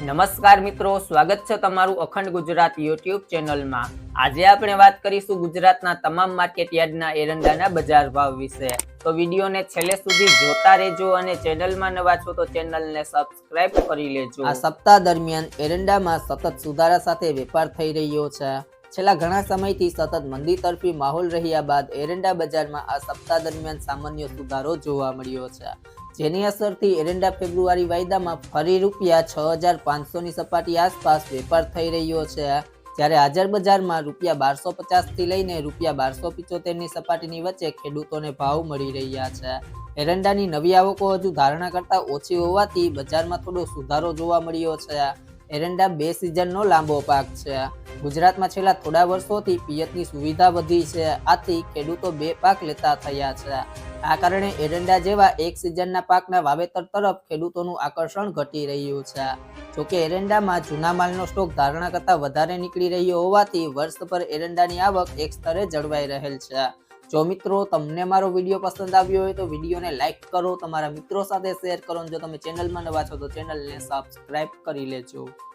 નમસ્કાર મિત્રો, સ્વાગત છે તમારું અખંડ ગુજરાત યુટ્યુબ ચેનલમાં। આજે આપણે વાત કરીશું ગુજરાતના તમામ માર્કેટ યાર્ડના એરંડાના બજાર ભાવ વિશે। તો વિડીયોને છેલ્લે સુધી જોતા રહેજો અને ચેનલમાં નવા છો તો ચેનલને સબસ્ક્રાઇબ કરી લેજો। આ સપ્તાહ દરમિયાન એરંડામાં સતત સુધારા સાથે વેપાર થઈ રહ્યો છે। છેલ્લા ઘણા સમયથી સતત મંદી તરફી માહોલ રહ્યા બાદ એરંડા બજારમાં આ સપ્તાહ દરમિયાન સામાન્ય સુધારો જોવા મળ્યો છે, જેની અસરથી એરંડા ફેબ્રુઆરી વાયદામાં ફરી રૂપિયા 6,500 ની સપાટી આસપાસ વેપાર થઈ રહ્યો છે, જ્યારે હાજર બજારમાં રૂપિયા 1,250 થી લઈને રૂપિયા 1,275 ની સપાટીની વચ્ચે ખેડૂતોને ભાવ મળી રહ્યા છે। એરંડાની નવી આવકો હજુ ધારણા કરતા ઓછી હોવાથી બજારમાં થોડો સુધારો જોવા મળ્યો છે। એરંડા બે સિઝનનો લાંબો પાક છે। ગુજરાતમાં છેલ્લા થોડા વર્ષોથી પિયતની સુવિધા વધી છે, આથી ખેડૂતો બે પાક લેતા થયા છે। આ કારણે એરંડા જેવા એક સિઝનના પાકના વાવેતર તરફ ખેડૂતોનું આકર્ષણ ઘટી રહ્યું છે। જોકે એરંડામાં જૂના માલનો સ્ટોક ધારણા કરતા વધારે નીકળી રહ્યો હોવાથી વર્ષ પર એરંડાની આવક એક સ્તરે જળવાઈ રહેલ છે। જો મિત્રો તમને મારો વિડીયો પસંદ આવ્યો હોય તો વિડીયોને લાઈક કરો, તમારા મિત્રો સાથે શેર કરો, જો તમે ચેનલમાં નવા છો તો ચેનલને સબસ્ક્રાઇબ કરી લેજો।